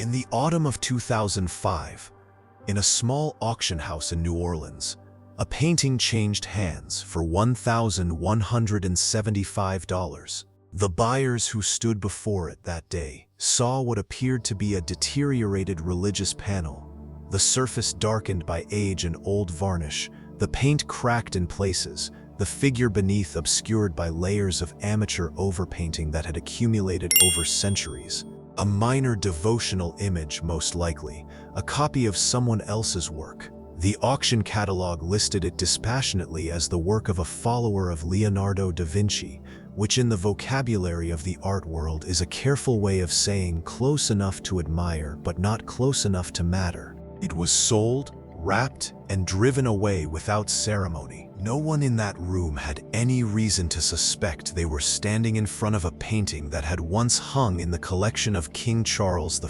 In the autumn of 2005, in a small auction house in New Orleans, a painting changed hands for $1,175. The buyers who stood before it that day saw what appeared to be a deteriorated religious panel, the surface darkened by age and old varnish, the paint cracked in places, the figure beneath obscured by layers of amateur overpainting that had accumulated over centuries. A minor devotional image, most likely, a copy of someone else's work. The auction catalog listed it dispassionately as the work of a follower of Leonardo da Vinci, which in the vocabulary of the art world is a careful way of saying close enough to admire but not close enough to matter. It was sold, wrapped, and driven away without ceremony. No one in that room had any reason to suspect they were standing in front of a painting that had once hung in the collection of King Charles I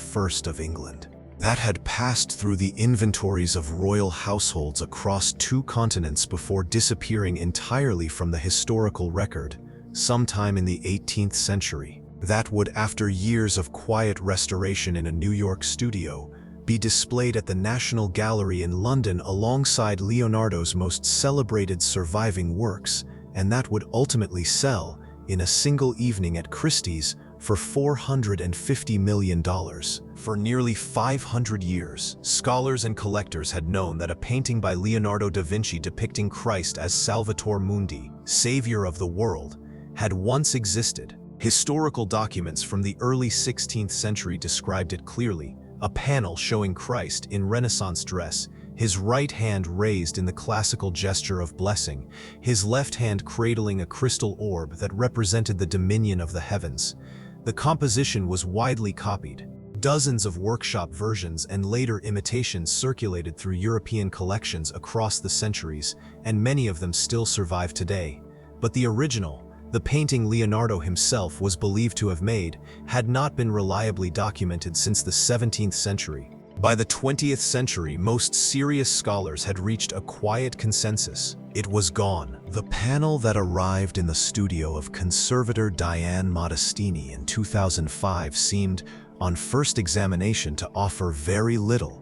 of England, that had passed through the inventories of royal households across 2 continents before disappearing entirely from the historical record sometime in the 18th century, that would, after years of quiet restoration in a New York studio, be displayed at the National Gallery in London alongside Leonardo's most celebrated surviving works, and that would ultimately sell, in a single evening at Christie's, for $450 million. For nearly 500 years, scholars and collectors had known that a painting by Leonardo da Vinci depicting Christ as Salvator Mundi, savior of the world, had once existed. Historical documents from the early 16th century described it clearly. A panel showing Christ in Renaissance dress, his right hand raised in the classical gesture of blessing, his left hand cradling a crystal orb that represented the dominion of the heavens. The composition was widely copied. Dozens of workshop versions and later imitations circulated through European collections across the centuries, and many of them still survive today. But the original, the painting Leonardo himself was believed to have made, had not been reliably documented since the 17th century. By the 20th century, most serious scholars had reached a quiet consensus. It was gone. The panel that arrived in the studio of conservator Dianne Modestini in 2005 seemed, on first examination, to offer very little.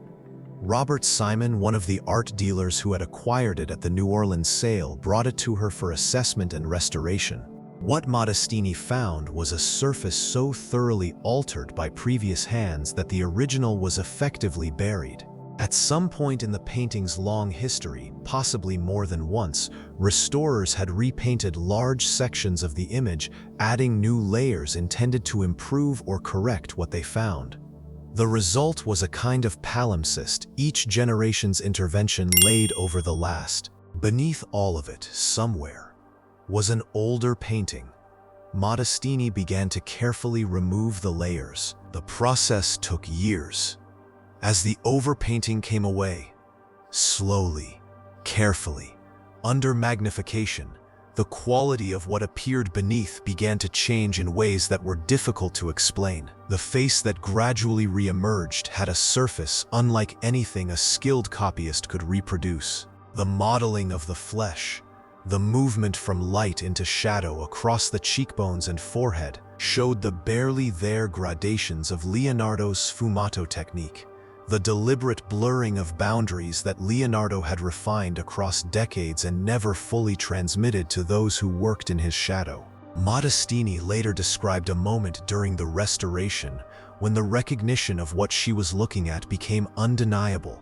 Robert Simon, one of the art dealers who had acquired it at the New Orleans sale, brought it to her for assessment and restoration. What Modestini found was a surface so thoroughly altered by previous hands that the original was effectively buried. At some point in the painting's long history, possibly more than once, restorers had repainted large sections of the image, adding new layers intended to improve or correct what they found. The result was a kind of palimpsest, each generation's intervention laid over the last. Beneath all of it, somewhere, was an older painting. Modestini began to carefully remove the layers. The process took years. As the overpainting came away, slowly, carefully, under magnification, the quality of what appeared beneath began to change in ways that were difficult to explain. The face that gradually re-emerged had a surface unlike anything a skilled copyist could reproduce. The modeling of the flesh, the movement from light into shadow across the cheekbones and forehead, showed the barely there gradations of Leonardo's sfumato technique, the deliberate blurring of boundaries that Leonardo had refined across decades and never fully transmitted to those who worked in his shadow. Modestini later described a moment during the restoration when the recognition of what she was looking at became undeniable.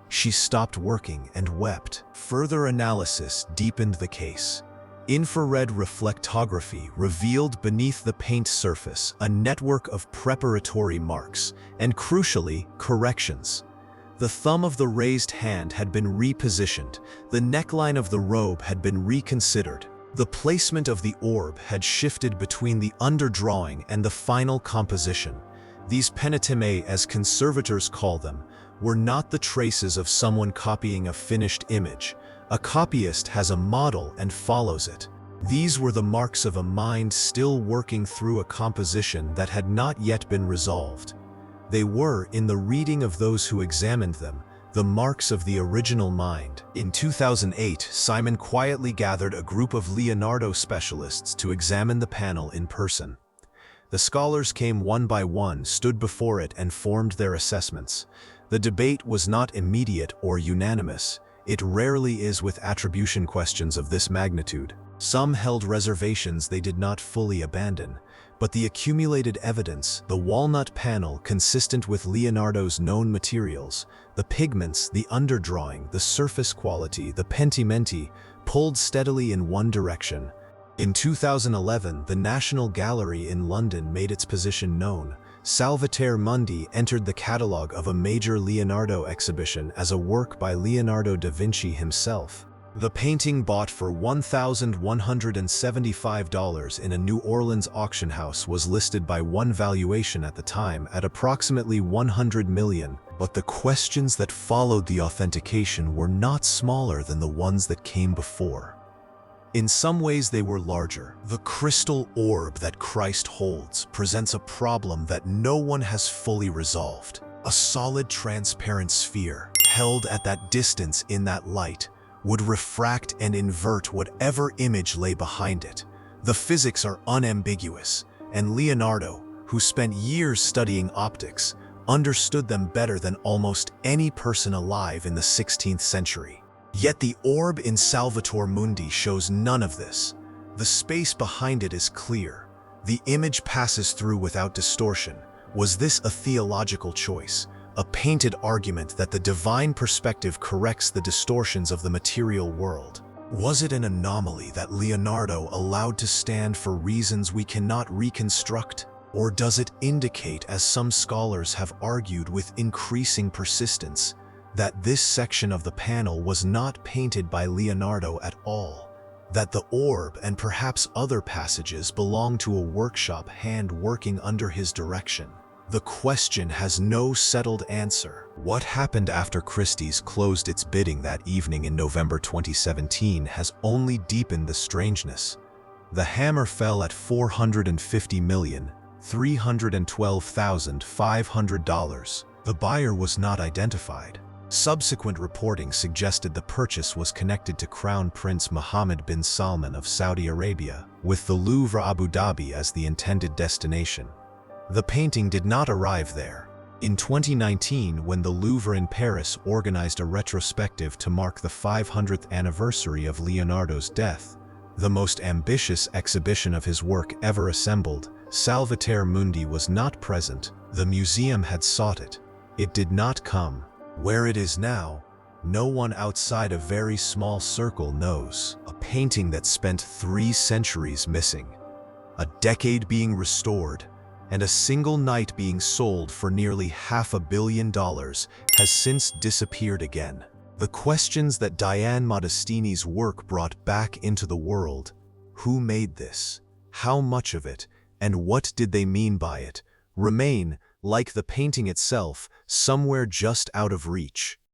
She stopped working and wept. Further analysis deepened the case. Infrared reflectography revealed beneath the paint surface a network of preparatory marks and, crucially, corrections. The thumb of the raised hand had been repositioned, the neckline of the robe had been reconsidered, the placement of the orb had shifted between the underdrawing and the final composition. These penitime, as conservators call them, were not the traces of someone copying a finished image. A copyist has a model and follows it. These were the marks of a mind still working through a composition that had not yet been resolved. They were, in the reading of those who examined them, the marks of the original mind. In 2008, Simon quietly gathered a group of Leonardo specialists to examine the panel in person. The scholars came one by one, stood before it, and formed their assessments. The debate was not immediate or unanimous. It rarely is with attribution questions of this magnitude. Some held reservations they did not fully abandon, but the accumulated evidence, the walnut panel consistent with Leonardo's known materials, the pigments, the underdrawing, the surface quality, the pentimenti, pulled steadily in one direction. In 2011, the National Gallery in London made its position known. Salvator Mundi entered the catalogue of a major Leonardo exhibition as a work by Leonardo da Vinci himself. The painting, bought for $1,175 in a New Orleans auction house, was listed by one valuation at the time at approximately $100 million. But the questions that followed the authentication were not smaller than the ones that came before. In some ways they were larger. The crystal orb that Christ holds presents a problem that no one has fully resolved. A solid, transparent sphere, held at that distance in that light, would refract and invert whatever image lay behind it. The physics are unambiguous, and Leonardo, who spent years studying optics, understood them better than almost any person alive in the 16th century. Yet the orb in Salvator Mundi shows none of this. The space behind it is clear. The image passes through without distortion. Was this a theological choice? A painted argument that the divine perspective corrects the distortions of the material world? Was it an anomaly that Leonardo allowed to stand for reasons we cannot reconstruct? Or does it indicate, as some scholars have argued with increasing persistence, that this section of the panel was not painted by Leonardo at all? That the orb and perhaps other passages belong to a workshop hand working under his direction? The question has no settled answer. What happened after Christie's closed its bidding that evening in November 2017 has only deepened the strangeness. The hammer fell at $450,312,500. The buyer was not identified. Subsequent reporting suggested the purchase was connected to Crown Prince Mohammed bin Salman of Saudi Arabia, with the Louvre Abu Dhabi as the intended destination. The painting did not arrive there. In 2019, when the Louvre in Paris organized a retrospective to mark the 500th anniversary of Leonardo's death, the most ambitious exhibition of his work ever assembled, Salvator Mundi was not present. The museum had sought it. It did not come. Where it is now, no one outside a very small circle knows. A painting that spent 3 centuries missing, a decade being restored, and a single night being sold for nearly $500 million has since disappeared again. The questions that Dianne Modestini's work brought back into the world: who made this? How much of it? And what did they mean by it? Remain, like the painting itself, somewhere just out of reach.